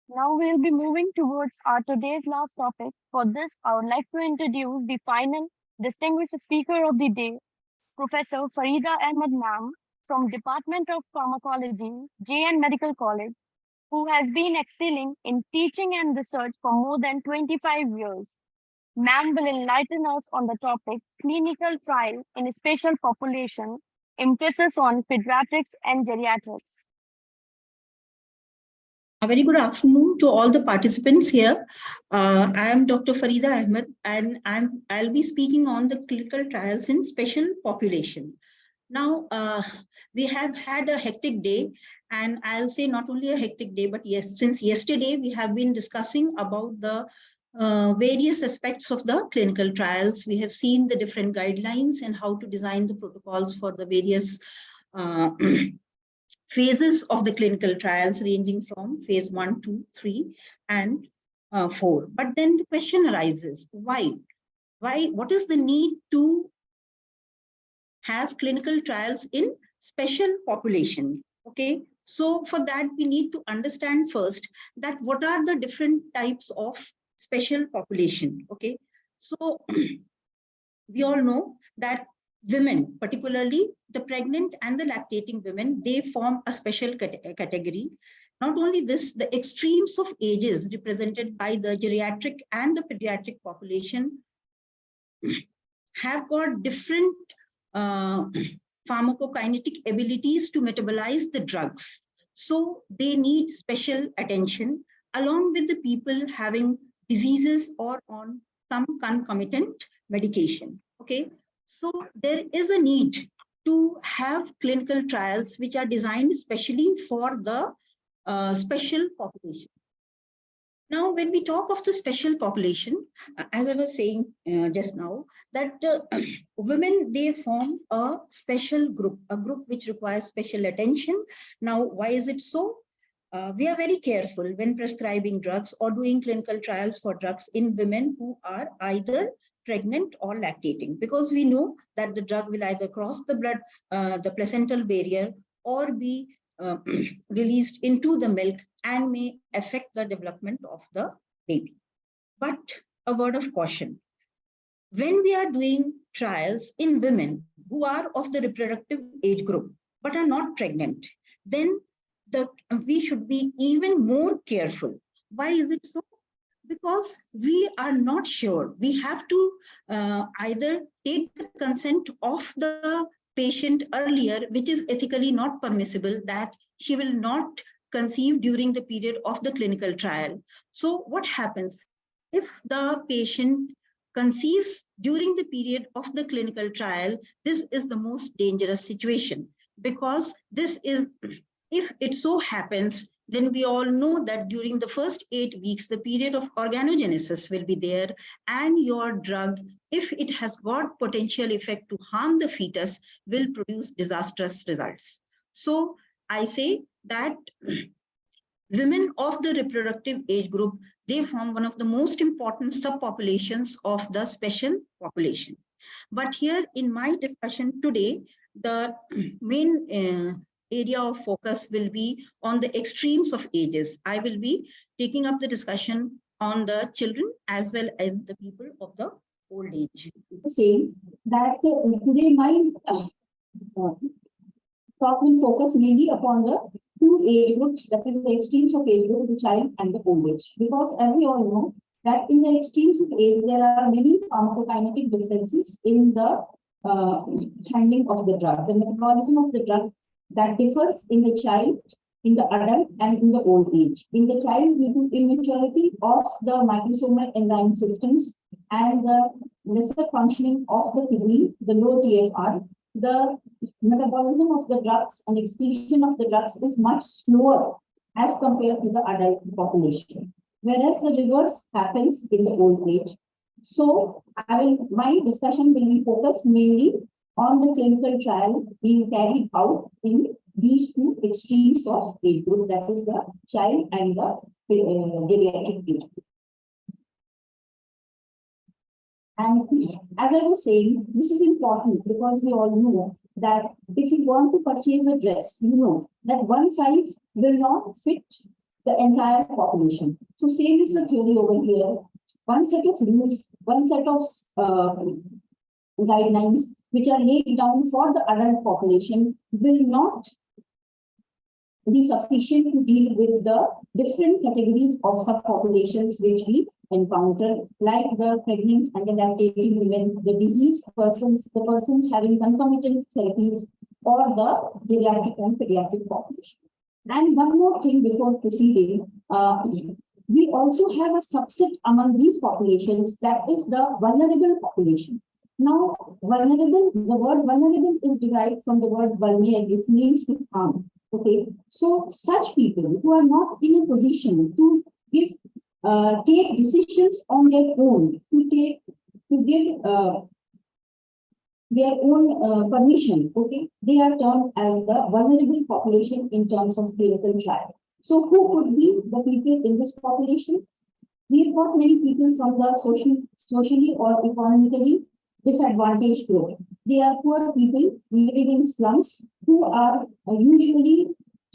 Now we'll be moving towards our today's last topic. For this, I would like to introduce the final distinguished speaker of the day, Professor Farida Ahmad ma'am from Department of Pharmacology, JN Medical College, who has been excelling in teaching and research for more than 25 years. Ma'am will enlighten us on the topic clinical trial in a special population, emphasis on pediatrics and geriatrics. A very good afternoon to all the participants here. I am Dr. Farida Ahmad, and I'll be speaking on the clinical trials in special population. Now, we have had a hectic day, and I'll say not only a hectic day, but yes, since yesterday we have been discussing about the various aspects of the clinical trials. We have seen the different guidelines and how to design the protocols for the various phases of the clinical trials, ranging from phase 1, 2, 3, and 4. But then the question arises, why? What is the need to have clinical trials in special population? Okay, so for that, we need to understand first that what are the different types of special population. Okay, so we all know that women, particularly the pregnant and the lactating women, they form a special category. Not only this, the extremes of ages represented by the geriatric and the pediatric population have got different pharmacokinetic abilities to metabolize the drugs. So they need special attention, along with the people having diseases or on some concomitant medication. Okay, so there is a need to have clinical trials which are designed especially for the special population. Now, when we talk of the special population, as I was saying just now, that women, they form a special group, a group which requires special attention. Now, why is it so? We are very careful when prescribing drugs or doing clinical trials for drugs in women who are either pregnant or lactating, because we know that the drug will either cross the blood, the placental barrier, or be released into the milk and may affect the development of the baby. But a word of caution. When we are doing trials in women who are of the reproductive age group but are not pregnant, then we should be even more careful. Why is it so? Because we are not sure. We have to either take the consent of the patient earlier, which is ethically not permissible, that she will not conceive during the period of the clinical trial. So what happens if the patient conceives during the period of the clinical trial? This is the most dangerous situation, because this is, if it so happens, then we all know that during the first 8 weeks, the period of organogenesis will be there, and your drug, if it has got potential effect to harm the fetus, will produce disastrous results. So I say that women of the reproductive age group, they form one of the most important subpopulations of the special population. But here in my discussion today, the main area of focus will be on the extremes of ages. I will be taking up the discussion on the children as well as the people of the old age. Saying that today my talk will focus mainly upon the two age groups, that is the extremes of age group, the child and the old age. Because as we all know, that in the extremes of age, there are many pharmacokinetic differences in the handling of the drug, the metabolism of the drug, that differs in the child, in the adult, and in the old age. In the child, due to immaturity of the microsomal enzyme systems and the lesser functioning of the kidney, the low GFR, the metabolism of the drugs and excretion of the drugs is much slower as compared to the adult population, whereas the reverse happens in the old age. So my discussion will be focused mainly on the clinical trial being carried out in these two extremes of age group, that is the child and the geriatric age group. And as I was saying, this is important because we all know that if you want to purchase a dress, you know that one size will not fit the entire population. So same is the theory over here. One set of rules, one set of guidelines which are laid down for the adult population will not be sufficient to deal with the different categories of subpopulations which we encounter, like the pregnant and the lactating women, the diseased persons, the persons having concomitant therapies, or the geriatric and pediatric population. And one more thing before proceeding, we also have a subset among these populations, that is the vulnerable population. Now, vulnerable, the word vulnerable is derived from the word vulner, which means to harm. Okay, so such people who are not in a position to give, take decisions on their own, to give their own permission, okay, they are termed as the vulnerable population in terms of clinical trial. So who could be the people in this population? We've got many people from the socially or economically disadvantaged group. They are poor people living in slums who are usually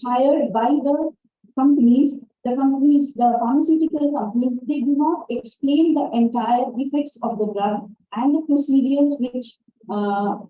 hired by the companies, the pharmaceutical companies. They do not explain the entire effects of the drug and the procedures which are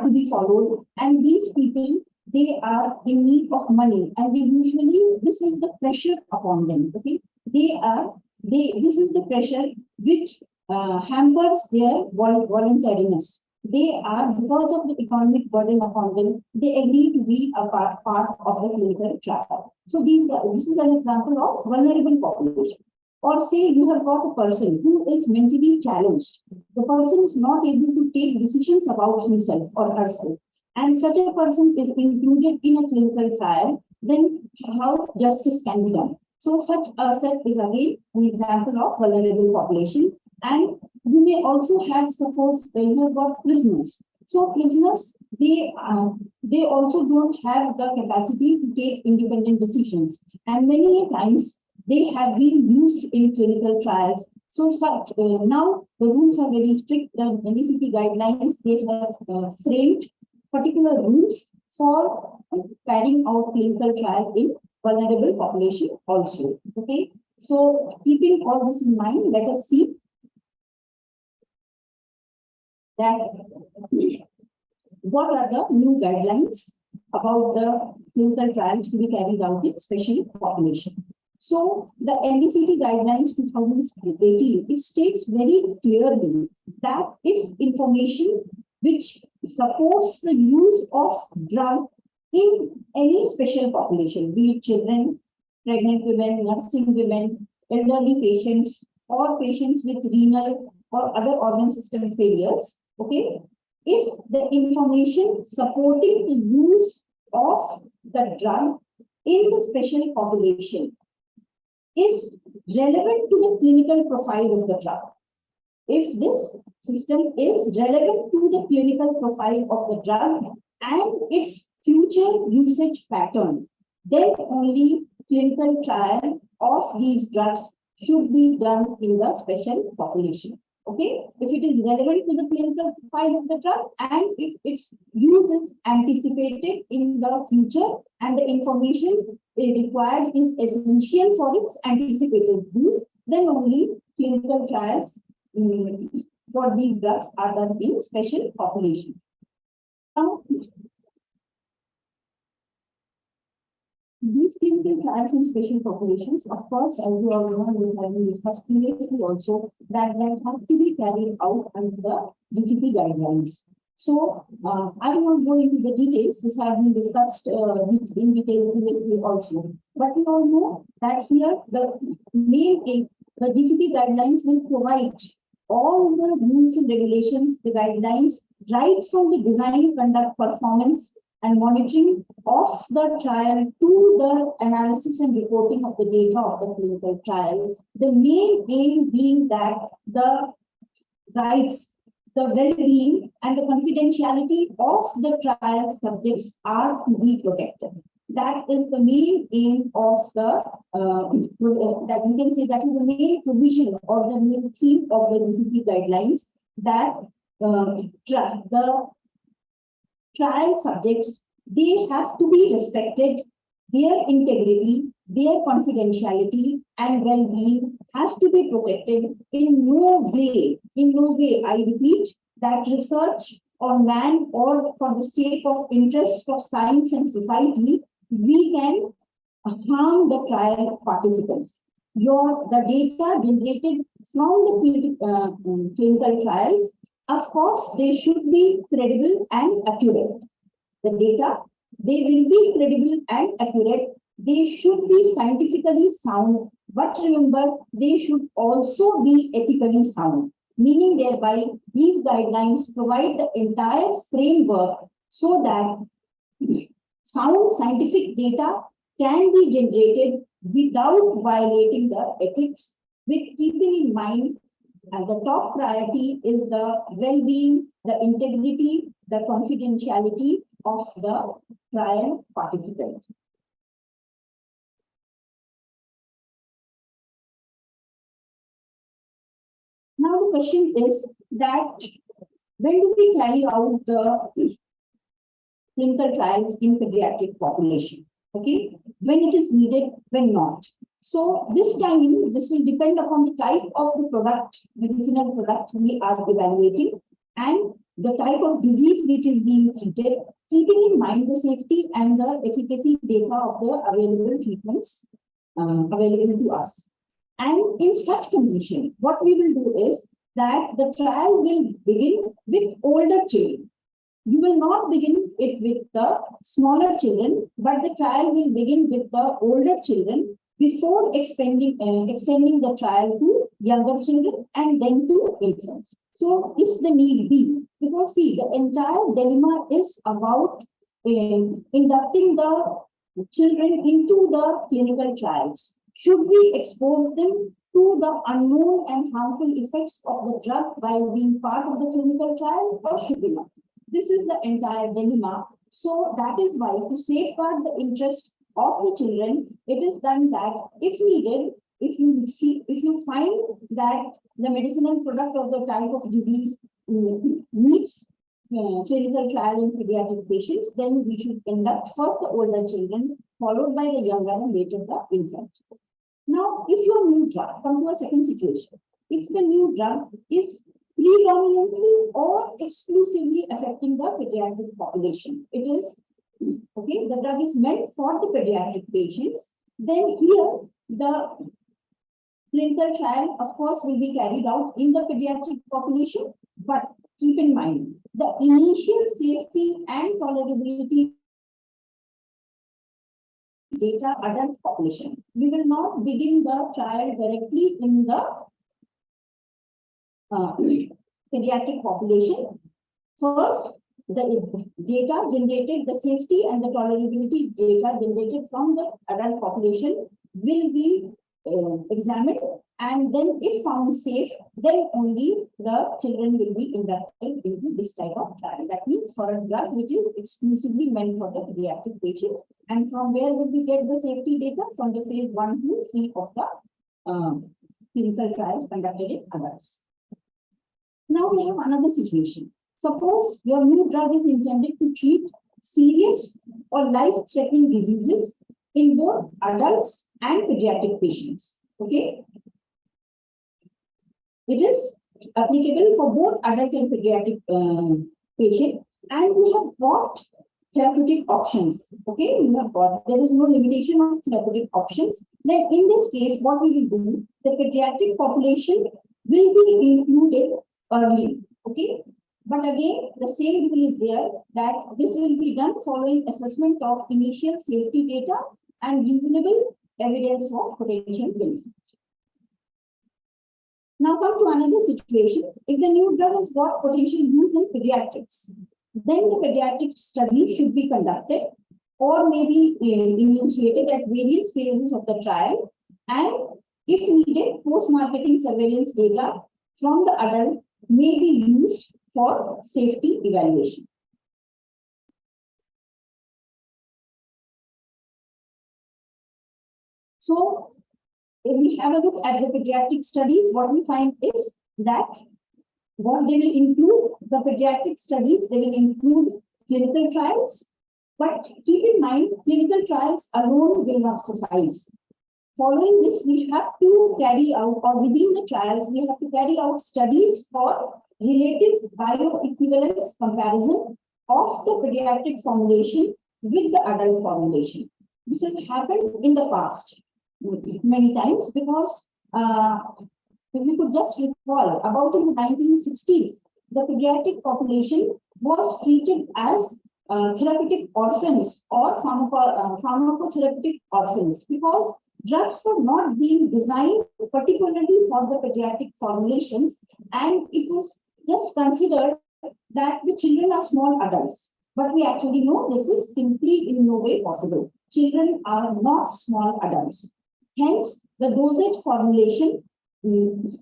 to be followed. And these people, they are in need of money, and they usually, this is the pressure upon them. Okay, this is the pressure which hampers their voluntariness. They are, because of the economic burden upon them, they agree to be a part of the clinical trial. So this is an example of vulnerable population. Or say you have got a person who is mentally challenged. The person is not able to take decisions about himself or herself, and such a person is included in a clinical trial, then how justice can be done? So such a set is again an example of vulnerable population. And you may also have, suppose you have got prisoners. So prisoners, they also don't have the capacity to take independent decisions, and many times they have been used in clinical trials. So such now the rules are very strict. The NDCT guidelines, they have framed particular rules for carrying out clinical trial in vulnerable population also. Okay, so keeping all this in mind, let us see that what are the new guidelines about the clinical trials to be carried out in special population. So the NDCT guidelines 2018, it states very clearly that if information which supports the use of drug in any special population, be it children, pregnant women, nursing women, elderly patients, or patients with renal or other organ system failures, okay, if the information supporting the use of the drug in the special population is relevant to the clinical profile of the drug, if this system is relevant to the clinical profile of the drug and its future usage pattern, then only clinical trial of these drugs should be done in the special population. Okay, if it is relevant to the clinical profile of the drug and if its use is anticipated in the future and the information required is essential for its anticipated use, then only clinical trials for these drugs are done in special population. Now, these clinical trials in special populations, of course, as you all know, this has been discussed previously also, that have to be carried out under the DCP guidelines. So, I will not go into the details. This has been discussed in detail previously also. But we all know that here the main aim, the DCP guidelines will provide all the rules and regulations, the guidelines, right from the design, conduct, performance, and monitoring of the trial to the analysis and reporting of the data of the clinical trial. The main aim being that the rights, the well-being, and the confidentiality of the trial subjects are to be protected. That is the main aim of the, that we can say that is the main provision or the main theme of the DCP guidelines, that the trial subjects, they have to be respected, their integrity, their confidentiality and well-being has to be protected. In no way, I repeat, that research on man or for the sake of interest of science and society, we can harm the trial participants. The data generated from the clinical trials, of course, they should be credible and accurate. The data, they will be credible and accurate. They should be scientifically sound, but remember, they should also be ethically sound, meaning thereby these guidelines provide the entire framework so that sound scientific data can be generated without violating the ethics, with keeping in mind and the top priority is the well-being, the integrity, the confidentiality of the trial participant. Now the question is that when do we carry out the clinical trials in pediatric population? Okay, when it is needed, when not. So this timing, this will depend upon the type of the product, medicinal product we are evaluating, and the type of disease which is being treated, keeping in mind the safety and the efficacy data of the available treatments available to us. And in such condition, what we will do is that the trial will begin with older children. You will not begin it with the smaller children, but the trial will begin with the older children before extending the trial to younger children and then to infants. So if the need be, because see, the entire dilemma is about inducting the children into the clinical trials. Should we expose them to the unknown and harmful effects of the drug by being part of the clinical trial, or should we not? This is the entire dilemma. So that is why, to safeguard the interest of the children, it is done that if needed, if you find that the medicinal product of the type of disease meets clinical trial in pediatric patients, then we should conduct first the older children, followed by the younger and later the infant. Now, if your new drug, come to a second situation, if the new drug is predominantly or exclusively affecting the pediatric population, it is, okay, the drug is meant for the pediatric patients, then here the clinical trial, of course, will be carried out in the pediatric population, but keep in mind, the initial safety and tolerability data adult population. We will not begin the trial directly in the pediatric population. First, the data generated, the safety and the tolerability data generated from the adult population will be examined, and then if found safe, then only the children will be inducted into this type of trial. That means for a drug which is exclusively meant for the pediatric patient. And from where will we get the safety data? From the phase 1 to 3 of the clinical trials conducted in adults. Now we have another situation. Suppose your new drug is intended to treat serious or life-threatening diseases in both adults and pediatric patients. Okay. It is applicable for both adult and pediatric patient, and we have got therapeutic options. Okay, we have got, there is no limitation of therapeutic options. Then in this case, what we will do, the pediatric population will be included early. Okay, but again, the same rule is there that this will be done following assessment of initial safety data and reasonable evidence of potential benefit. Now come to another situation. If the new drug has got potential use in pediatrics, then the pediatric study should be conducted or maybe initiated at various phases of the trial, and if needed, post-marketing surveillance data from the adult may be used for safety evaluation. So, if we have a look at the pediatric studies, what we find is that what they will include, the pediatric studies, they will include clinical trials, But keep in mind, clinical trials alone will not suffice. Following this, we have to carry out, or within the trials, we have to carry out studies for relative bioequivalence comparison of the pediatric formulation with the adult formulation. This has happened in the past many times because if we could just recall, about in the 1960s, the pediatric population was treated as therapeutic orphans or pharmacotherapeutic orphans because drugs were not being designed particularly for the pediatric formulations, and it was just considered that the children are small adults. But we actually know this is simply in no way possible. Children are not small adults. Hence, the dosage formulation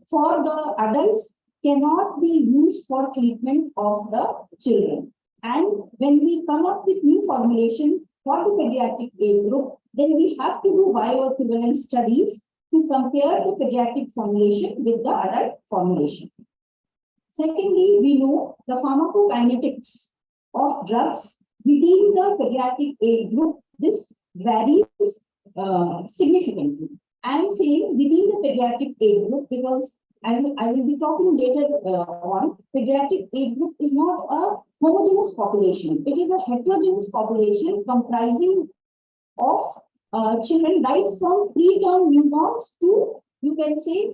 for the adults cannot be used for treatment of the children. And when we come up with new formulation for the pediatric age group, then we have to do bioequivalence studies to compare the pediatric formulation with the adult formulation. Secondly, we know the pharmacokinetics of drugs within the pediatric age group. This varies significantly. I am saying within the pediatric age group because I will be talking later on. Pediatric age group is not a homogeneous population. It is a heterogeneous population comprising of children right from preterm newborns to, you can say,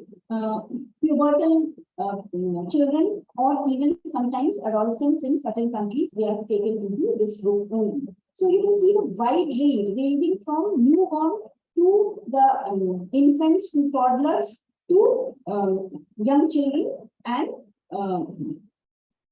pubertal children, or even sometimes adolescents in certain countries, they are taken into this group only. So you can see the wide range ranging from newborn to the infants to toddlers to young children, and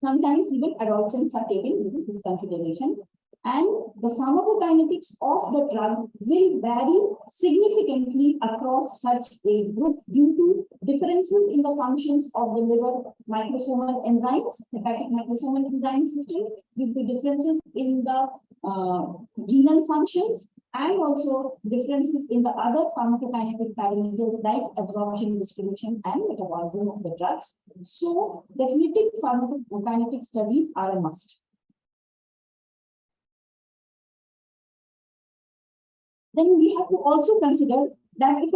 sometimes even adolescents are taken into this consideration. And the pharmacokinetics of the drug will vary significantly across such age group due to differences in the functions of the liver microsomal enzymes, hepatic microsomal enzyme system, due to differences in the renal functions, and also differences in the other pharmacokinetic parameters like absorption, distribution, and metabolism of the drugs. So definitive pharmacokinetic studies are a must. Then we have to also consider that if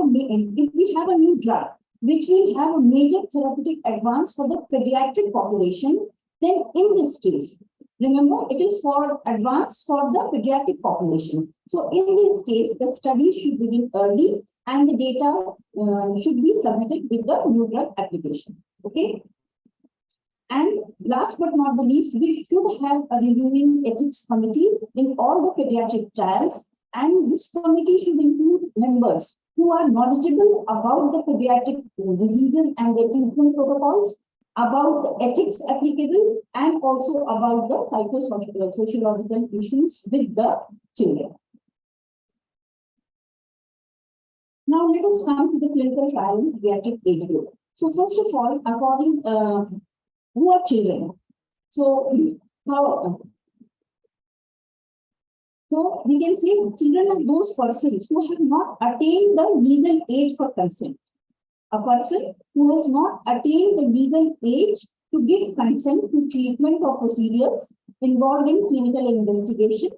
we have a new drug which will have a major therapeutic advance for the pediatric population, then in this case, remember, it is for advance for the pediatric population. So in this case, the study should begin early and the data should be submitted with the new drug application. Okay. And last but not the least, we should have a reviewing ethics committee in all the pediatric trials. And this committee should include members who are knowledgeable about the pediatric diseases and their treatment protocols, about the ethics applicable, and also about the psychosociological issues with the children. Now let us come to the clinical trial in pediatric age group. So first of all, according who are children? So we can say children are those persons who have not attained the legal age for consent. A person who has not attained the legal age to give consent to treatment or procedures involving clinical investigation,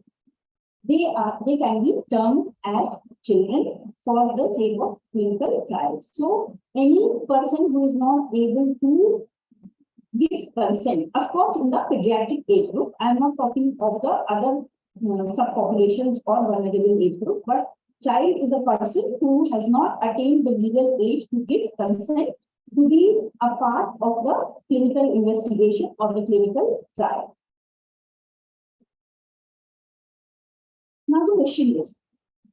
they can be termed as children for the sake of clinical trials. So any person who is not able to give consent, of course, in the pediatric age group, I am not talking of the other subpopulations or vulnerable age group, but child is a person who has not attained the legal age to give consent to be a part of the clinical investigation or the clinical trial. Now the question is,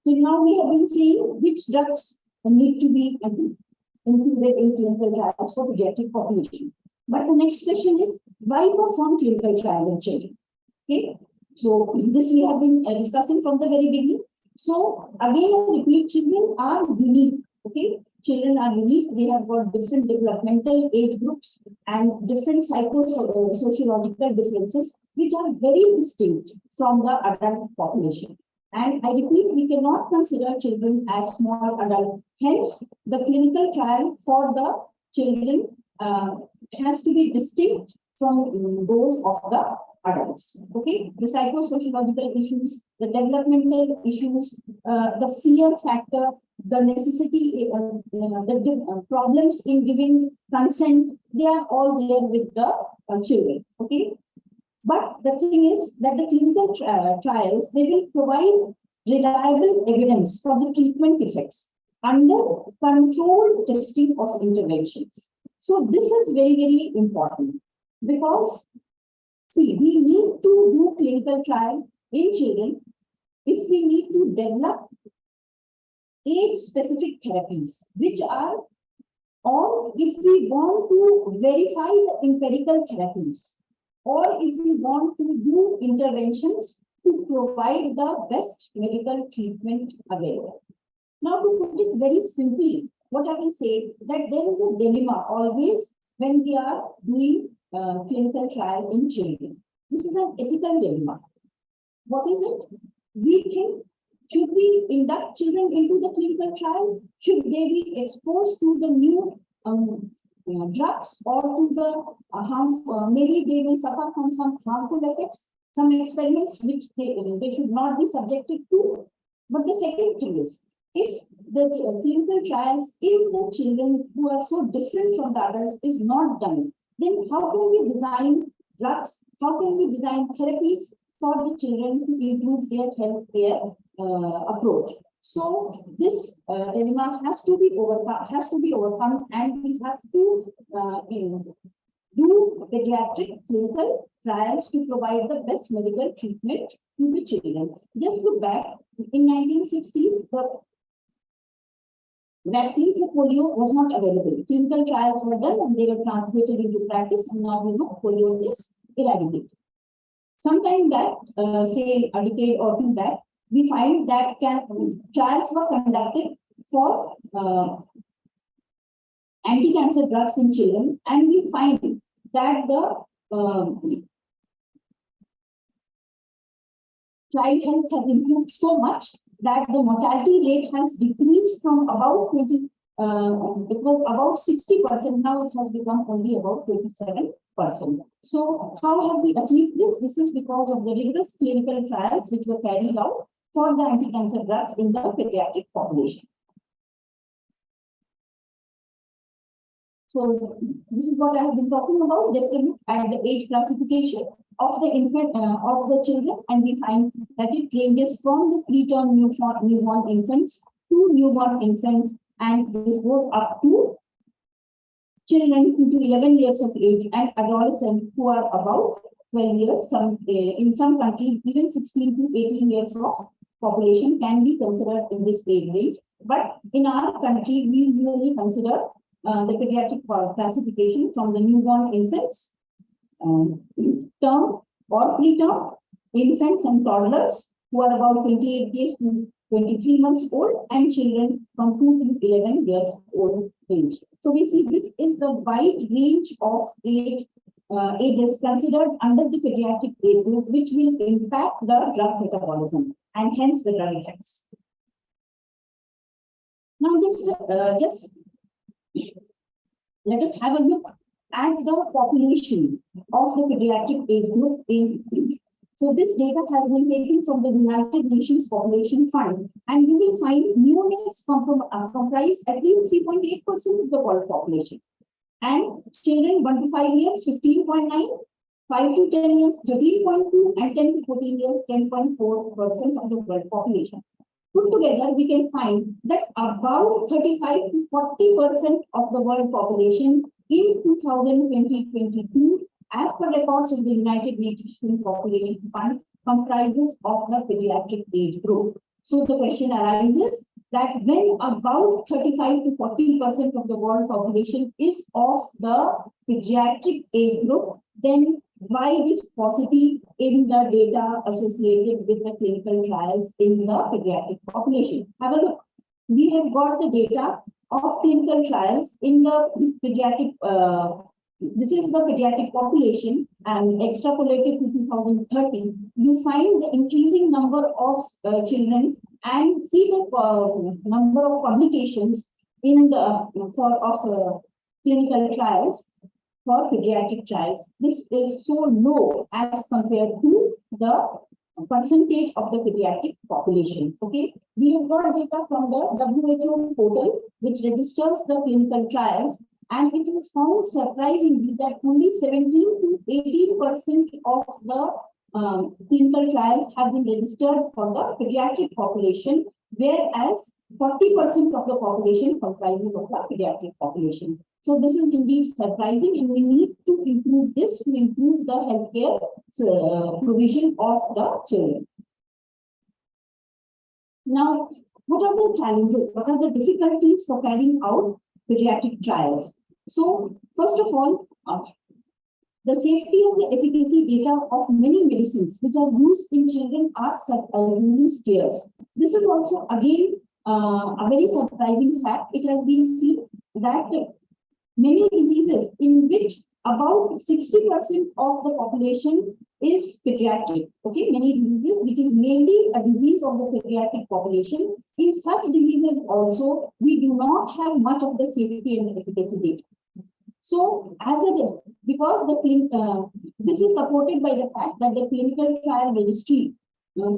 so now we have been seeing which drugs need to be included in clinical trials for pediatric population. But the next question is, why perform clinical trial in children? Okay. So this we have been discussing from the very beginning. So again, I repeat, children are unique. Okay, children are unique. They have got different developmental age groups and different psychosociological differences, which are very distinct from the adult population. And I repeat, we cannot consider children as small adult. Hence, the clinical trial for the children has to be distinct from those of the adults. Okay, the psychosociological issues, the developmental issues, the fear factor, the necessity, the problems in giving consent, they are all there with the children. Okay. But the thing is that the clinical trials, they will provide reliable evidence for the treatment effects under controlled testing of interventions. So this is very, very important because, see, we need to do clinical trial in children if we need to develop age-specific therapies, which are, or if we want to verify the empirical therapies, or if we want to do interventions to provide the best medical treatment available. Now, to put it very simply, what I will say that there is a dilemma always when we are doing clinical trial in children. This is an ethical dilemma. What is it? We think, should we induct children into the clinical trial? Should they be exposed to the new drugs or to the harmful, maybe they will suffer from some harmful effects, some experiments which they should not be subjected to. But the second thing is, if the clinical trials in the children who are so different from the others is not done, then how can we design drugs? How can we design therapies for the children to improve their healthcare approach? So this dilemma has to be overcome, and we have to do pediatric clinical trials to provide the best medical treatment to the children. Just look back in 1960s, the vaccine for polio was not available. Clinical trials were done and they were translated into practice, and now we know polio is eradicated. Sometime back, say a decade or two back, we find that trials were conducted for anti-cancer drugs in children, and we find that the child health has improved so much that the mortality rate has decreased from about 20, it was about 60%, now it has become only about 27%. So how have we achieved this? This is because of the rigorous clinical trials which were carried out for the anti-cancer drugs in the pediatric population. So this is what I have been talking about, just a look at the age classification of the infant, of the children, and we find that it ranges from the preterm newborn infants to newborn infants, and this goes up to children to 11 years of age and adolescents who are about 12 years. In some countries, even 16 to 18 years of population can be considered in this age range. But in our country, we usually consider the pediatric classification from the newborn infants, term or preterm infants and toddlers who are about 28 days to 23 months old, and children from 2 to 11 years old range. So we see this is the wide range of ages considered under the pediatric age group, which will impact the drug metabolism and hence the drug effects. Now just let us have a look at the population of the pediatric age group in. So this data has been taken from the United Nations Population Fund, and you will find neonates comprise at least 3.8% of the world population, and children 1 to 5 years 15.9, 5 to 10 years 13.2, and 10 to 14 years 10.4% of the world population. Put together, we can find that about 35 to 40% of the world population in 2020-22, as per records of the United Nations Population Fund, comprises of the pediatric age group. So the question arises that when about 35 to 40% of the world population is of the pediatric age group, then why this paucity in the data associated with the clinical trials in the pediatric population? Have a look. We have got the data of clinical trials in the pediatric, this is the pediatric population, and extrapolated to 2030, you find the increasing number of children and see the number of publications in the clinical trials for pediatric trials. This is so low as compared to the percentage of the pediatric population. Okay, we have got data from the WHO portal, which registers the clinical trials, and it is found surprisingly that only 17 to 18% of the clinical trials have been registered for the pediatric population, whereas 40% of the population comprises of the pediatric population. So this is indeed surprising, and we need to improve this to improve the healthcare provision of the children. Now, what are the challenges? What are the difficulties for carrying out pediatric trials? So, first of all, the safety and the efficacy data of many medicines which are used in children are surprisingly scarce. This is also again a very surprising fact. It has been seen that many diseases in which about 60% of the population is pediatric. Okay, many diseases which is mainly a disease of the pediatric population. In such diseases also, we do not have much of the safety and efficacy data. So, because this is supported by the fact that the clinical trial registry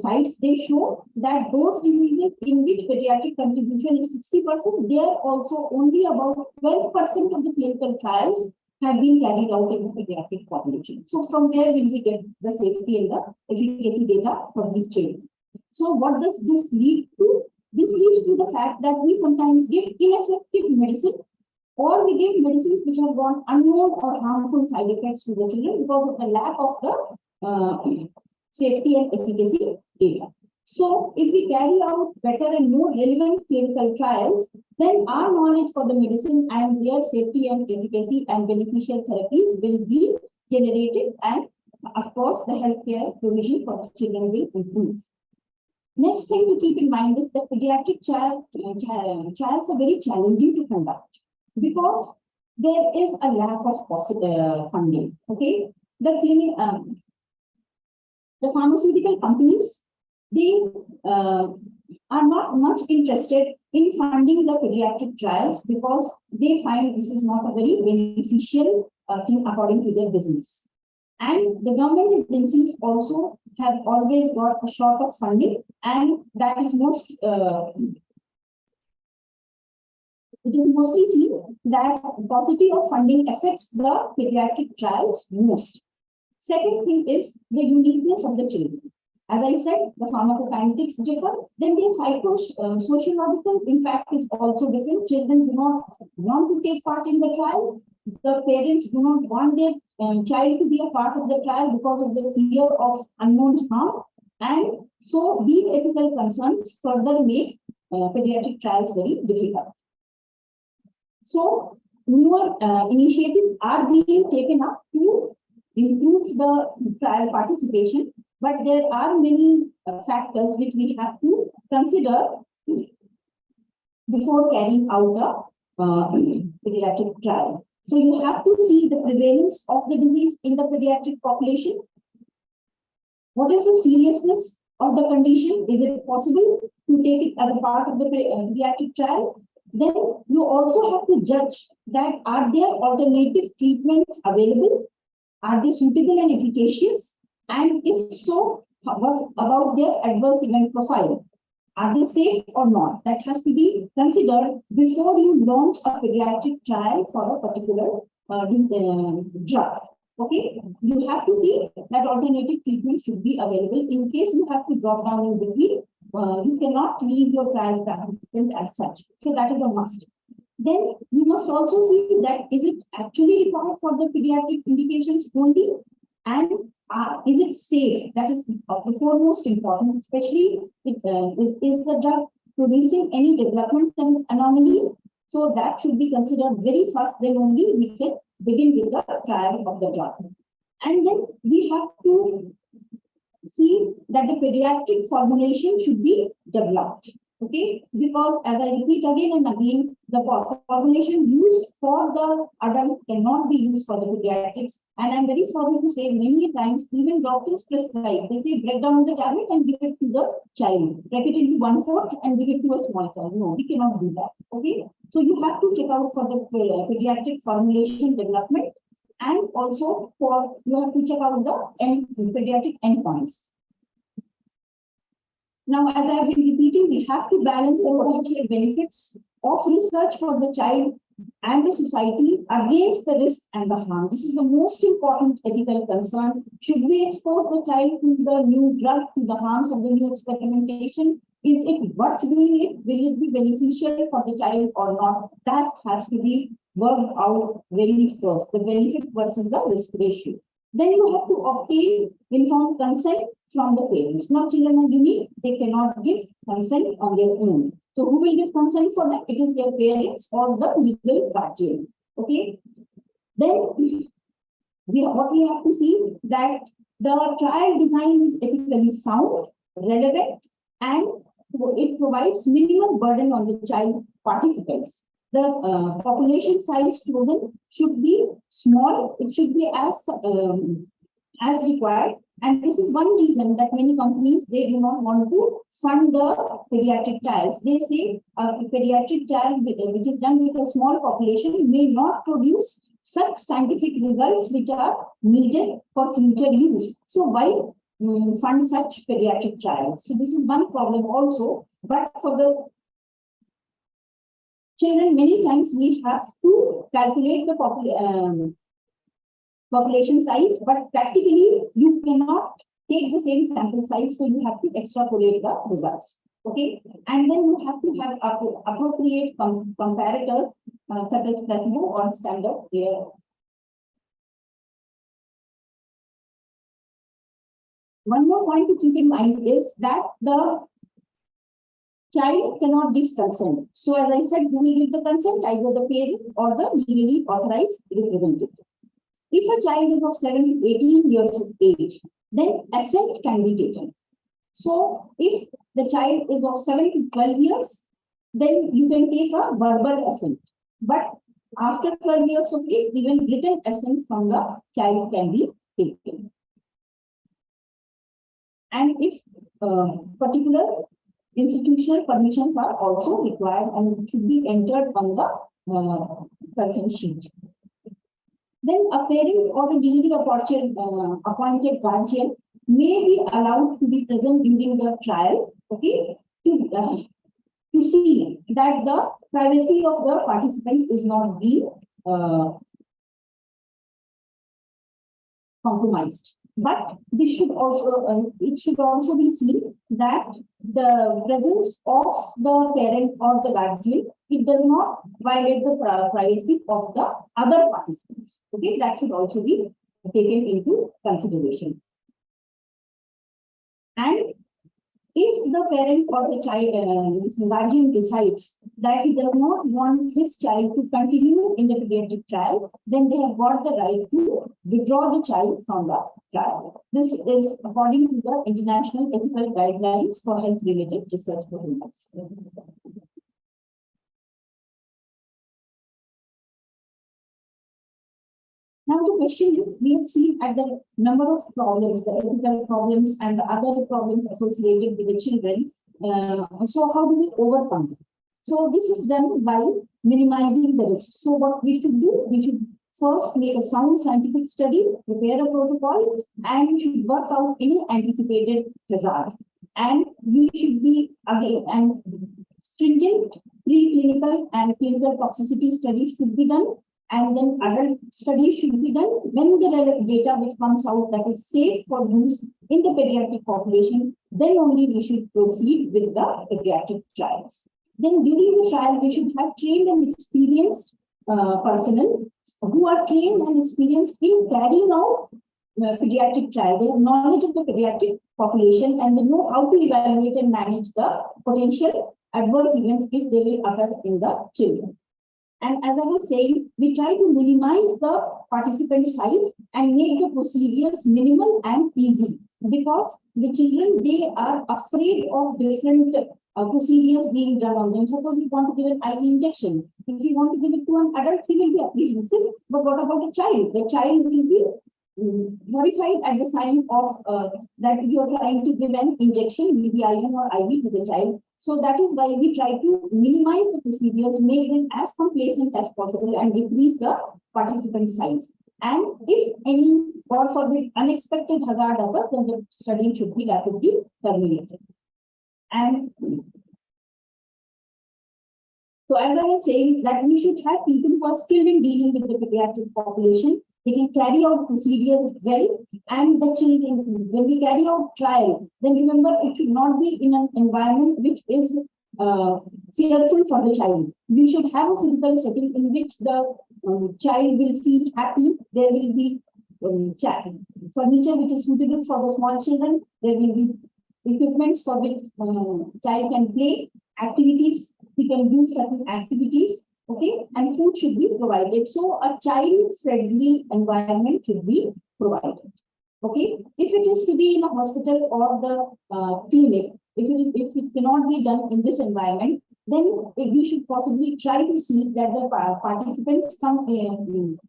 sites, they show that those diseases in which pediatric contribution is 60%, there also only about 12% of the clinical trials have been carried out in the pediatric population. So from there will we get the safety and the efficacy data from these children. So what does this lead to? This leads to the fact that we sometimes give ineffective medicine, or we give medicines which have got unknown or harmful side effects to the children because of the lack of the safety and efficacy data. So if we carry out better and more relevant clinical trials, then our knowledge for the medicine and their safety and efficacy and beneficial therapies will be generated, and of course the healthcare provision for the children will improve. Next thing to keep in mind is that pediatric trials are very challenging to conduct because there is a lack of funding. Okay, the pharmaceutical companies, they are not much interested in funding the pediatric trials because they find this is not a very beneficial thing according to their business. And the government agencies also have always got a short of funding, and that is it is mostly seen that paucity of funding affects the pediatric trials most. Second thing is the uniqueness of the children. As I said, the pharmacokinetics differ, then the sociological impact is also different. Children do not want to take part in the trial. The parents do not want their child to be a part of the trial because of the fear of unknown harm. And so these ethical concerns further make pediatric trials very difficult. So newer initiatives are being taken up to improve the trial participation, but there are many factors which we have to consider before carrying out a pediatric trial. So you have to see the prevalence of the disease in the pediatric population. What is the seriousness of the condition? Is it possible to take it as a part of the pediatric trial? Then you also have to judge that are there alternative treatments available? Are they suitable and efficacious? And if so, what about their adverse event profile? Are they safe or not? That has to be considered before you launch a pediatric trial for a particular drug. Okay, you have to see that alternative treatment should be available. In case you have to drop down in between, you cannot leave your trial participant as such. So that is a must. Then you must also see that is it actually required for the pediatric indications only, and is it safe? That is the foremost important, especially is the drug producing any development and anomaly? So that should be considered very first, then only we can begin with the trial of the drug. And then we have to see that the pediatric formulation should be developed. Okay, because as I repeat again and again, the formulation used for the adult cannot be used for the pediatrics. And I'm very sorry to say, many times even doctors prescribe, they say break down the tablet and give it to the child, break it into 1/4 and give it to a small child. No, we cannot do that. Okay, so you have to check out for the pediatric formulation development, and also you have to check out the pediatric endpoints. Now, as I have been repeating, we have to balance the potential benefits of research for the child and the society against the risk and the harm. This is the most important ethical concern. Should we expose the child to the new drug, to the harms of the new experimentation? Is it worth doing it? Will it be beneficial for the child or not? That has to be worked out very first, the benefit versus the risk ratio. Then you have to obtain informed consent from the parents. Now, children are unique, they cannot give consent on their own. So who will give consent for them? It is their parents or the legal guardian. Okay. Then what we have to see that the trial design is ethically sound, relevant, and it provides minimal burden on the child participants. The population size chosen should be small. It should be as required. And this is one reason that many companies, they do not want to fund the pediatric trials. They say a pediatric trial which is done with a small population may not produce such scientific results which are needed for future use. So why fund such pediatric trials? So this is one problem also. But for the children, many times we have to calculate the population size, but practically you cannot take the same sample size, so you have to extrapolate the results. Okay, and then you have to have appropriate comparators such as placebo or standard care. One more point to keep in mind is that the child cannot give consent. So as I said, who will give the consent? Either the parent or the legally authorized representative. If a child is of 7 to 18 years of age, then assent can be taken. So if the child is of 7 to 12 years, then you can take a verbal assent. But after 12 years of age, even written assent from the child can be taken. And if particular institutional permissions are also required and should be entered on the consent sheet. Then a parent or a legally appointed guardian may be allowed to be present during the trial, okay, to see that the privacy of the participant is not being compromised. But this should also it should also be seen that the presence of the parent or the guardian, it does not violate the privacy of the other participants. Okay, that should also be taken into consideration. And if the parent or the child guardian decides that he does not want his child to continue in the pediatric trial, then they have got the right to withdraw the child from the trial. This is according to the International Ethical Guidelines for Health-Related Research for Humans. Now the question is, we have seen at the number of problems, the ethical problems and the other problems associated with the children. So how do we overcome them? So this is done by minimizing the risk. So what we should do, we should first make a sound scientific study, prepare a protocol, and we should work out any anticipated hazard. And we should be again, and stringent preclinical and clinical toxicity studies should be done. And then adult studies should be done when the relevant data which comes out that is safe for use in the pediatric population, then only we should proceed with the pediatric trials. Then during the trial, we should have trained and experienced personnel who are trained and experienced in carrying out pediatric trial. They have knowledge of the pediatric population and they know how to evaluate and manage the potential adverse events if they will occur in the children. And as I was saying, we try to minimize the participant size and make the procedures minimal and easy, because the children, they are afraid of different procedures being done on them. Suppose you want to give an IV injection. If you want to give it to an adult, he will be apprehensive. But what about a child? The child will be horrified at the sign of that you are trying to give an injection with the IM or IV to the child. So that is why we try to minimize the procedures, make them as complacent as possible and decrease the participant size. And if any, God forbid, unexpected hazard occurs, then the study should be rapidly terminated. And so as I was saying that we should have people who are skilled in dealing with the pediatric population. They can carry out procedures well, and the children, when we carry out trial, then remember it should not be in an environment which is fearful for the child. We should have a physical setting in which the child will feel happy. There will be furniture which is suitable for the small children. There will be equipments for which child can play, activities, he can do certain activities, okay, and food should be provided. So a child-friendly environment should be provided, okay. If it is to be in a hospital or the clinic, if it cannot be done in this environment, then we should possibly try to see that the participants come in,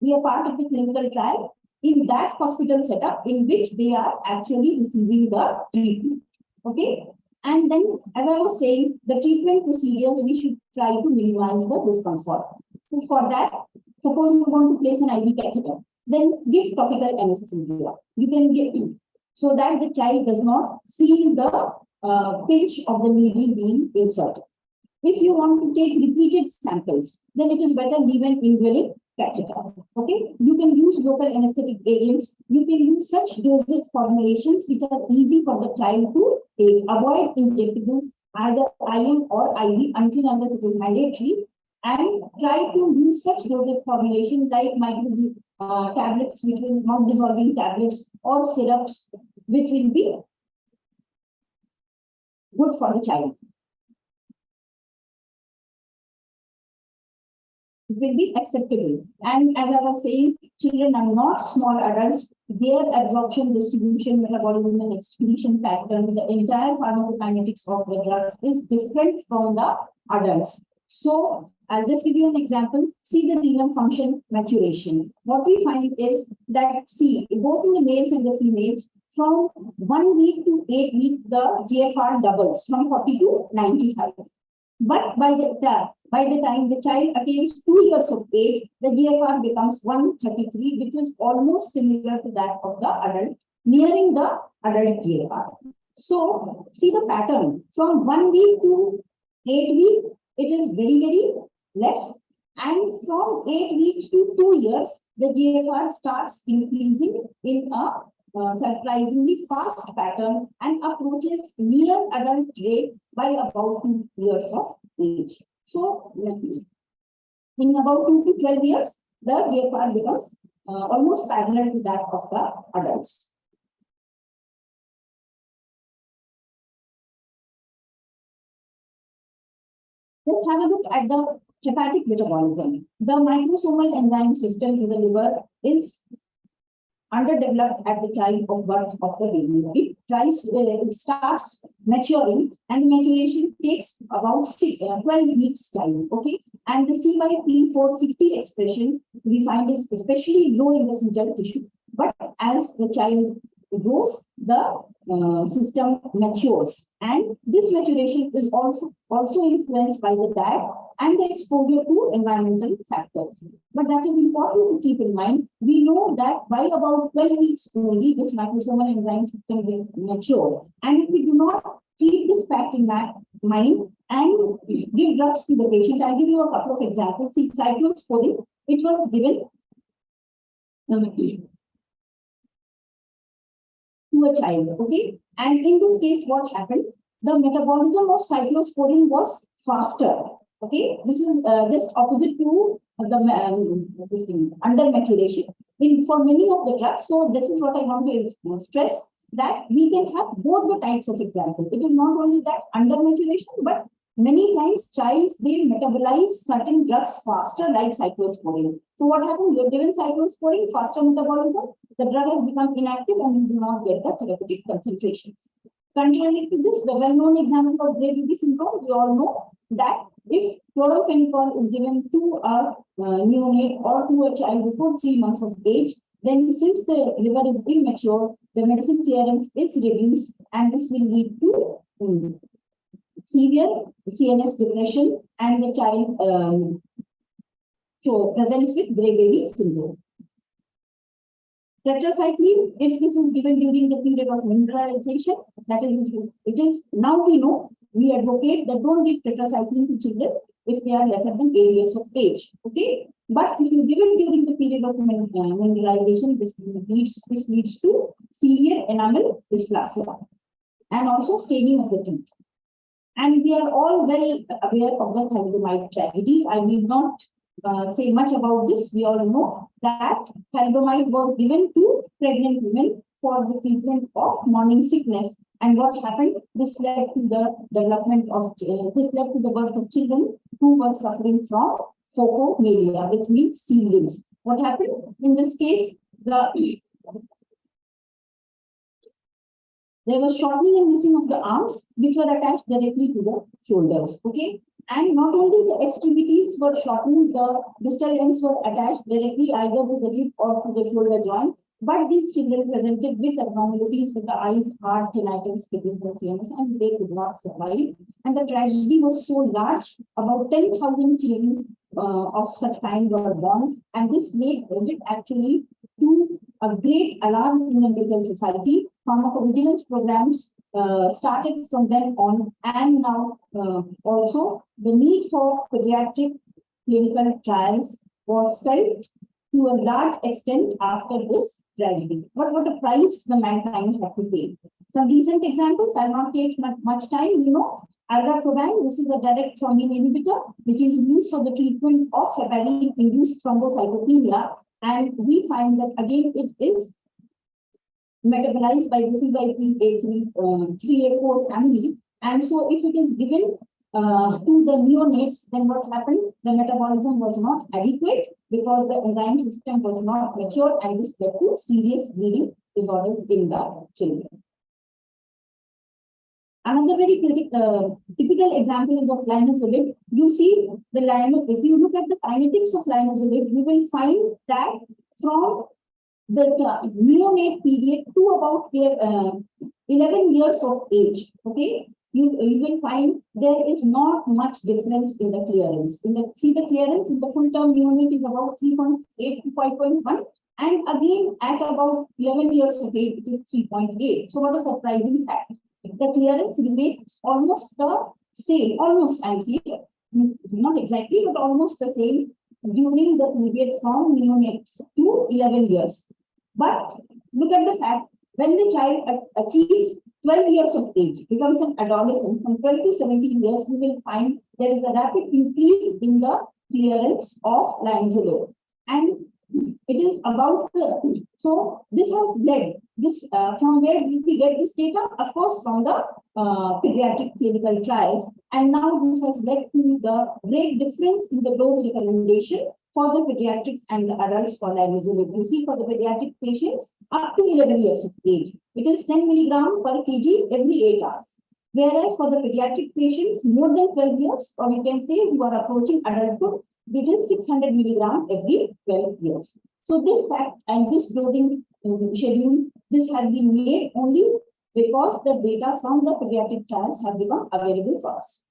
be a part of the clinical trial in that hospital setup in which they are actually receiving the treatment, okay. And then, as I was saying, the treatment procedures, we should try to minimize the discomfort. So for that, suppose you want to place an IV catheter, then give topical anesthesia. You can give so that the child does not feel the pinch of the needle being inserted. If you want to take repeated samples, then it is better leave an indwelling catheter. Okay, you can use local anesthetic agents. You can use such dosage formulations which are easy for the child to take. Avoid injectables, either IM or IV, until unless it is mandatory, and try to use such dosage formulations like micro tablets, which will not dissolving tablets, or syrups, which will be good for the child. Will be acceptable. And as I was saying, children are not small adults. Their absorption, distribution, metabolism, and excretion pattern, the entire pharmacokinetics of the drugs is different from the adults. So I'll just give you an example. See the renal function maturation. What we find is that, see, both in the males and the females, from 1 week to 8 weeks, the GFR doubles from 40 to 95. But by the time the child attains 2 years of age, the GFR becomes 133, which is almost similar to that of the adult, nearing the adult GFR. So, see the pattern. From 1 week to 8 weeks, it is very, very less. And from 8 weeks to 2 years, the GFR starts increasing in a surprisingly fast pattern and approaches near adult rate by about 2 years of age. So, in about 2 to 12 years, the GFR becomes almost parallel to that of the adults. Let's have a look at the hepatic metabolism. The microsomal enzyme system in the liver is underdeveloped at the time of birth of the baby. It starts maturing, and maturation takes about 12 weeks time. Okay, and the CYP450 expression we find is especially low in the fetal tissue. But as the child grows, the system matures, and this maturation is also influenced by the diet and the exposure to environmental factors. But that is important to keep in mind. We know that by about 12 weeks only, this microsomal enzyme system will mature. And if we do not keep this fact in mind and give drugs to the patient, I'll give you a couple of examples. See, cyclosporin, it was given to a child, okay? And in this case, what happened? The metabolism of cyclosporin was faster. Okay, this is just opposite to the this thing, under maturation for many of the drugs. So this is what I want to stress, that we can have both the types of example. It is not only that under maturation, but many times childs, they metabolize certain drugs faster, like cyclosporin. So what happens? You're given cyclosporin, faster metabolism, the drug has become inactive and you do not get the therapeutic concentrations. Contrary to this, the well-known example of Geriatric syndrome, we all know that if chloramphenicol is given to a neonate or to a child before 3 months of age, then since the liver is immature, the medicine clearance is reduced, and this will lead to severe CNS depression, and the child presents with gray baby syndrome. Tetracycline, if this is given during the period of mineralization, that is, it is now we know, we advocate that don't give tetracycline to children if they are lesser than 8 years of age. Okay, but if you give it during the period of mineralization, this leads to severe enamel dysplasia and also staining of the teeth. And we are all well aware of the thalidomide tragedy. I will not say much about this. We all know that thalidomide was given to pregnant women for the treatment of morning sickness. And what happened? This led to the development of, this led to the birth of children who were suffering from phocomelia, which means sea limbs. What happened? In this case, there was shortening and missing of the arms, which were attached directly to the shoulders. Okay. And not only the extremities were shortened, the distal ends were attached directly either to the hip or to the shoulder joint. But these children presented with abnormalities with the eyes, heart, tinnitus, kidneys, and CNS, and they could not survive. And the tragedy was so large, about 10,000 children of such kind were born. And this made it actually to a great alarm in the medical society. Pharmacovigilance programs started from then on, and now also the need for pediatric clinical trials was felt to a large extent after this tragedy. What a price the mankind had to pay. Some recent examples, I'll not take much time. You know, Aligarh, this is a direct thrombin inhibitor, which is used for the treatment of heparin-induced thrombocytopenia. And we find that again it is metabolized by the CYP3A4 family. And so if it is given to the neonates, then what happened? The metabolism was not adequate because the enzyme system was not mature, and this led to serious bleeding disorders in the children. Another very typical example is of linezolid. You see the if you look at the kinetics of linezolid, you will find that from the neonate period to about 11 years of age, okay, you will find there is not much difference in the clearance. See the clearance in the full-term neonate is about 3.8 to 5.1, and again at about 11 years of age, it is 3.8. So what a surprising fact. The clearance remains almost the same, I'm saying, not exactly, but almost the same during the period from neonates to 11 years. But look at the fact, when the child achieves 12 years of age, becomes an adolescent, from 12 to 17 years, you will find there is a rapid increase in the clearance of linezolid. And it is about so this has led this from where did we get this data? Of course, from the pediatric clinical trials, and now this has led to the great difference in the dose recommendation for the pediatrics and the adults for linezolid. You see, for the pediatric patients up to 11 years of age, it is 10 milligram per kg every 8 hours. Whereas for the pediatric patients more than 12 years, or we can say who are approaching adulthood, it is 600 milligram every 12 years. So this fact and this dosing schedule, this has been made only because the data from the pediatric trials have become available for us.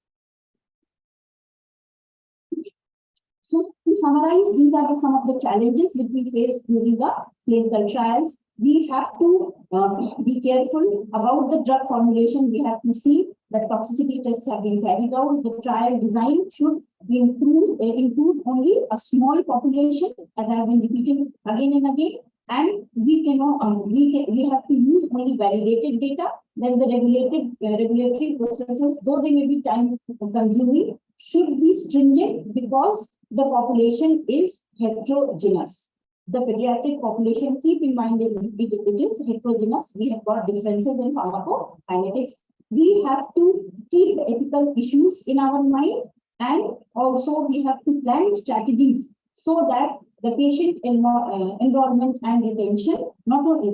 So to summarize, these are some of the challenges which we face during the clinical trials. We have to be careful about the drug formulation. We have to see that toxicity tests have been carried out. The trial design should include only a small population, as I have been repeating again and again. And we cannot, we have to use only validated data. Then the regulatory processes, though they may be time consuming, should be stringent because the population is heterogeneous. The pediatric population, keep in mind, it is heterogeneous. We have got differences in pharmacokinetics. We have to keep ethical issues in our mind, and also we have to plan strategies so that the patient enrollment and retention, not only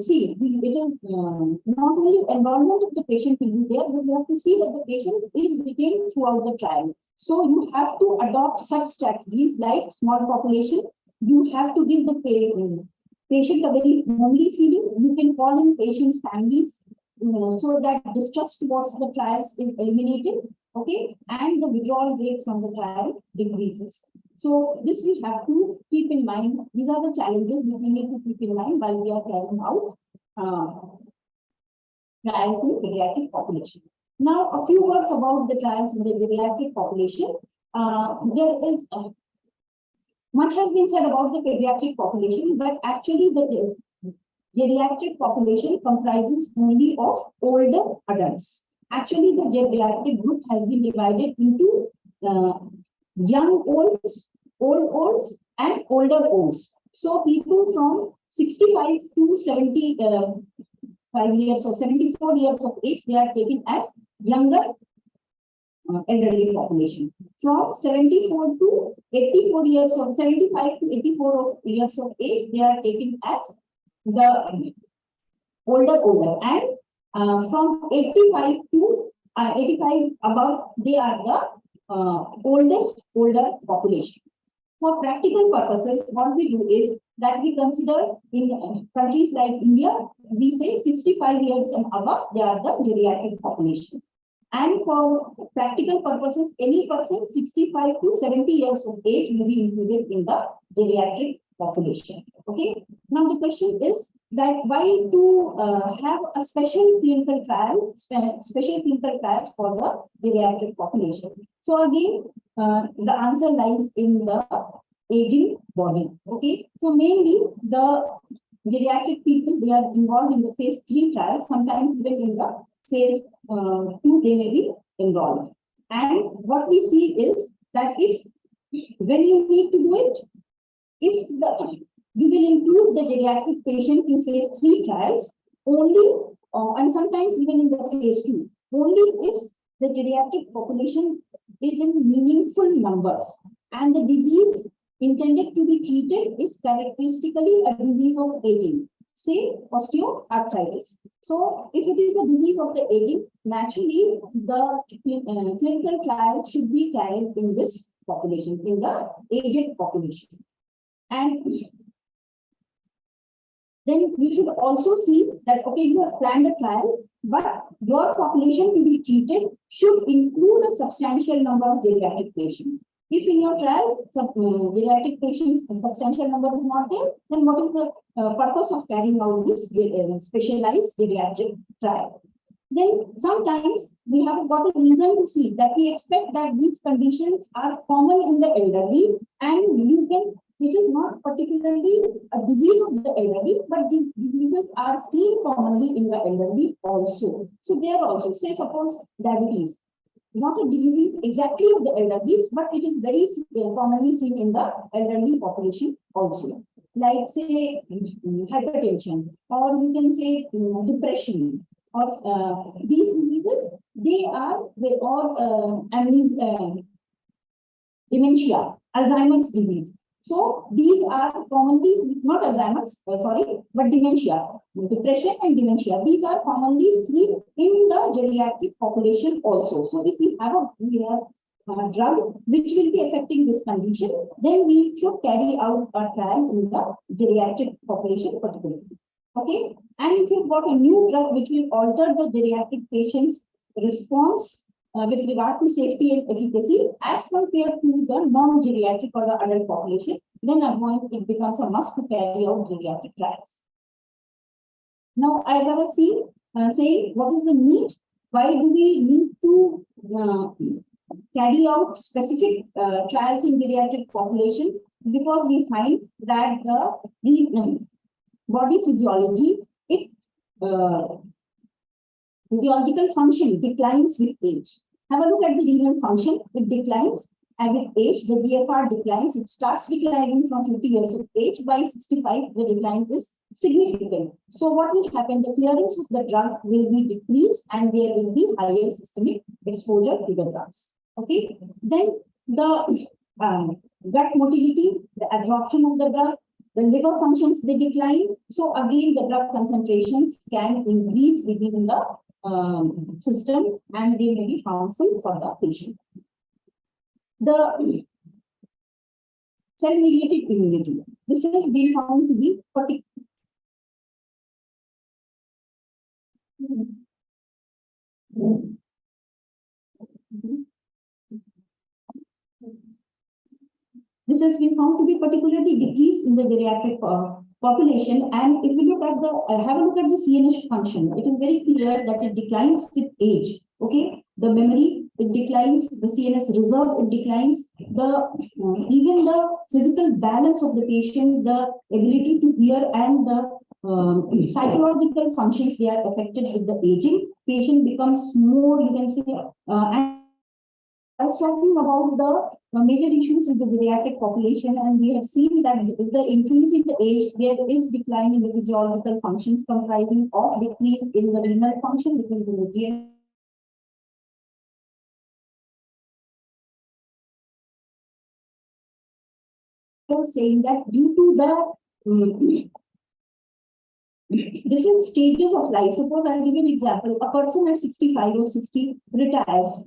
not only enrollment of the patient will be there, but you have to see that the patient is retained throughout the trial. So you have to adopt such strategies like small population. You have to give the patient a very homely feeling. You can call in patients' families so that distrust towards the trials is eliminated, okay, and the withdrawal rate from the trial decreases. So this we have to keep in mind. These are the challenges we need to keep in mind while we are carrying out trials in pediatric population. Now, a few words about the trials in the geriatric population. There is much has been said about the pediatric population, but actually the geriatric population comprises only of older adults. Actually, the geriatric group has been divided into young olds, old olds, and older olds. So people from 65 to 75 years or 74 years of age, they are taken as younger elderly population. From 74 to 84 years of 75 to 84 years of age, they are taken as the older, and from 85 to 85 above, they are the older population. For practical purposes, what we do is that we consider in countries like India, we say 65 years and above, they are the geriatric population. And for practical purposes, any person 65 to 70 years of age will be included in the geriatric population. Okay. Now the question is that why to have a special clinical trial, special clinical trials for the geriatric population? So again, the answer lies in the aging body. Okay. So mainly the geriatric people, they are involved in the phase 3 trials, sometimes even in the phase 2, they may be involved. And what we see is that when you need to do it, we will include the geriatric patient in phase 3 trials only, and sometimes even in the phase 2, only if the geriatric population is in meaningful numbers and the disease intended to be treated is characteristically a disease of aging, say osteoarthritis. So if it is a disease of the aging, naturally the clinical trial should be carried in this population, in the aged population. And then you should also see that, okay, you have planned a trial, but your population to be treated should include a substantial number of geriatric patients. If in your trial, geriatric patients, a substantial number is not there, then what is the purpose of carrying out this specialized geriatric trial? Then sometimes we have got a reason to see that we expect that these conditions are common in the elderly, and it is not particularly a disease of the elderly, but these diseases are seen commonly in the elderly also. So there also, say suppose diabetes, not a disease exactly of the elderly, but it is very commonly seen in the elderly population also. Like say hypertension, or we can say depression, or these diseases, they are amnesia, dementia, Alzheimer's disease. So these are commonly, not Alzheimer's, but dementia, depression and dementia. These are commonly seen in the geriatric population also. So if we have a drug which will be affecting this condition, then we should carry out a trial in the geriatric population particularly. Okay. And if you've got a new drug which will alter the geriatric patient's response with regard to safety and efficacy as compared to the non-geriatric or the adult population, then again it becomes a must to carry out geriatric trials. Now, I have a say what is the need? Why do we need to carry out specific trials in geriatric population? Because we find that the body physiology, physiological function declines with age. Have a look at the renal function. It declines, and with age, the GFR declines. It starts declining from 50 years of age. By 65, the decline is significant. So what will happen? The clearance of the drug will be decreased, and there will be higher systemic exposure to the drugs. Okay. Then the gut motility, the absorption of the drug, the liver functions, they decline. So again, the drug concentrations can increase within the system, and they may be harmful for the patient. The cell-mediated immunity. This has been found to be particular. This has been found to be particularly decreased in the geriatric population. And if we look at the, have a look at the CNS function, it is very clear that it declines with age. Okay, the memory, it declines, the CNS reserve, it declines, the even the physical balance of the patient, the ability to hear, and the psychological functions, they are affected with the aging. Patient becomes more, you can say, and I was talking about the major issues with the geriatric population, and we have seen that with the increase in the age, there is decline in the physiological functions comprising of decrease in the renal function, which is the GI. Saying that due to the different stages of life. Suppose I'll give you an example. A person at 65 or 60 retires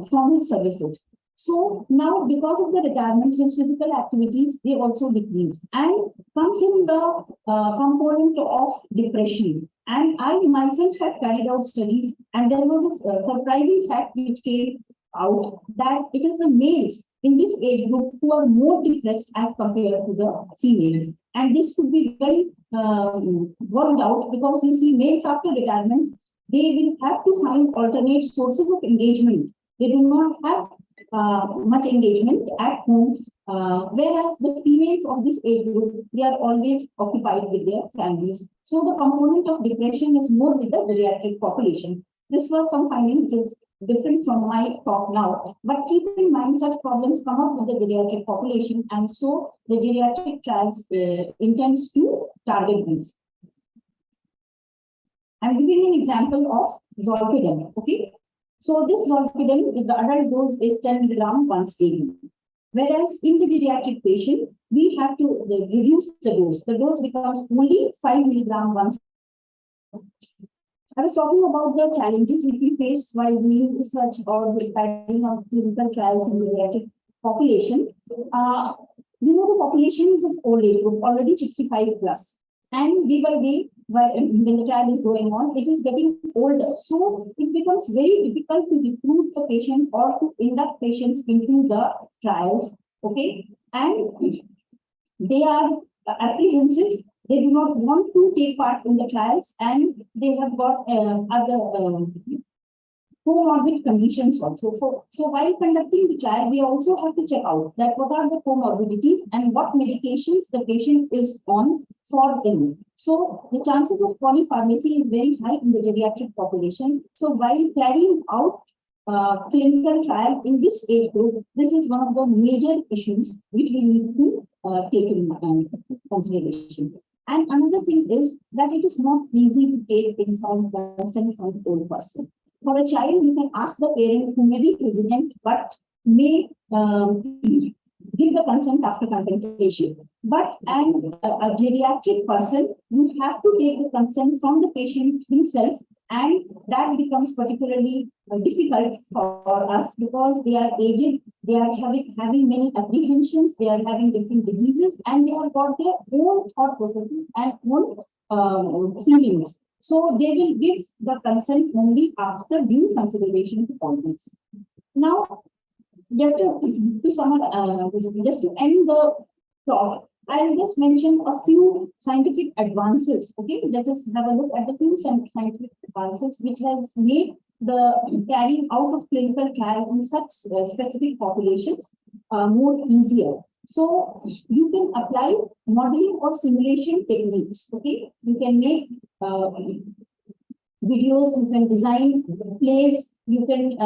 from his services. So now, because of the retirement, his physical activities, they also decrease, and comes in the component of depression. And I myself have carried out studies, and there was a surprising fact which came out that it is the males in this age group who are more depressed as compared to the females. And this could be very worked out, because you see, males after retirement, they will have to find alternate sources of engagement. They do not have much engagement at home, whereas the females of this age group, they are always occupied with their families. So the component of depression is more with the geriatric population. This was some finding which is different from my talk now, but keep in mind such problems come up with the geriatric population, and so the geriatric trials intends to target these. I'm giving an example of zolpidem. Okay, so this zolpidem, the adult dose is 10 milligram once daily, whereas in the geriatric patient, we have to reduce the dose. The dose becomes only 5 milligram once. I was talking about the challenges which we face while doing research or carrying out clinical trials in the geriatric population. You know, the population is of old age group, already 65 plus. And day by day, when the trial is going on, it is getting older. So it becomes very difficult to recruit the patient or to induct patients into the trials. Okay. And they are apprehensive. They do not want to take part in the trials, and they have got other comorbid conditions also. So while conducting the trial, we also have to check out that what are the comorbidities and what medications the patient is on for them. So the chances of polypharmacy is very high in the geriatric population. So while carrying out clinical trial in this age group, this is one of the major issues which we need to take in consideration. And another thing is that it is not easy to take informed consent from the old person. For a child, you can ask the parent who may be hesitant but may give the consent after contemplation. But a geriatric person, you have to take the consent from the patient himself, and that becomes particularly difficult for us because they are aged, they are having many apprehensions, they are having different diseases, and they have got their own thought processes and own feelings. So they will give the consent only after due consideration to all this. Now, just to summarize, just to end the talk, I'll just mention a few scientific advances. Okay, let us have a look at the few scientific advances which has made the carrying out of clinical trials in such specific populations more easier. So you can apply modeling or simulation techniques. Okay, you can make videos, you can design plays, you can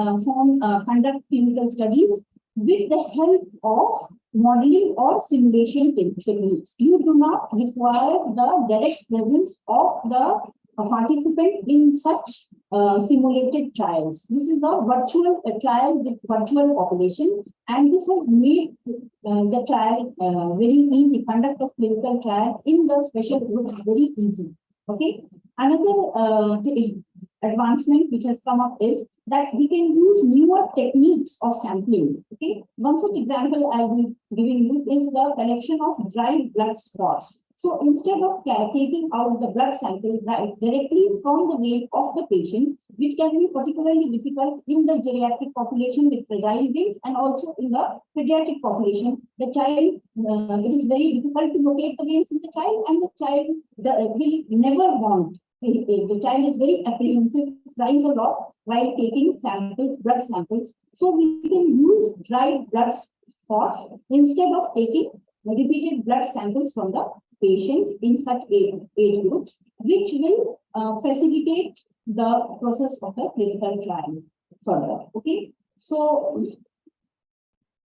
conduct clinical studies with the help of modeling or simulation techniques. You do not require the direct presence of the participant in such simulated trials. This is a virtual trial with virtual population, and this has made the trial very easy. Conduct of clinical trial in the special groups very easy. Okay. Another advancement which has come up is that we can use newer techniques of sampling. Okay. One such example I will be giving you is the collection of dry blood spots. So instead of taking out the blood sample directly from the vein of the patient, which can be particularly difficult in the geriatric population with fragile wings and also in the pediatric population. The child, it is very difficult to locate the veins in the child, and the child will never want. The child is very apprehensive, cries a lot while taking samples, blood samples. So we can use dried blood spots instead of taking repeated blood samples from the patients in such age groups, which will facilitate the process of the clinical trial further. Okay, so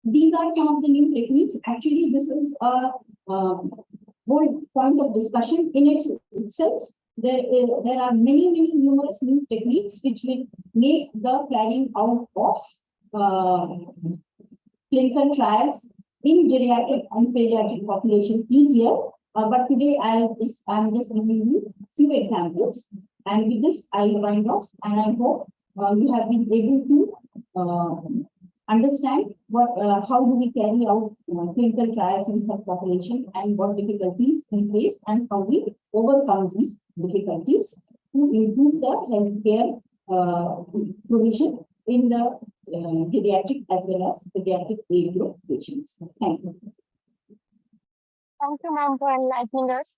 these are some of the new techniques. Actually, this is a whole point of discussion in itself. There are many numerous new techniques which will make the carrying out of clinical trials in geriatric and pediatric population easier. But today I'm just giving you few examples, and with this I'll wind off. And I hope you have been able to understand what how do we carry out clinical trials in such population, and what difficulties we face, and how we overcome these difficulties to improve the healthcare provision in the pediatric as well as pediatric age group patients. Thank you. Thank you, ma'am, for enlightening us.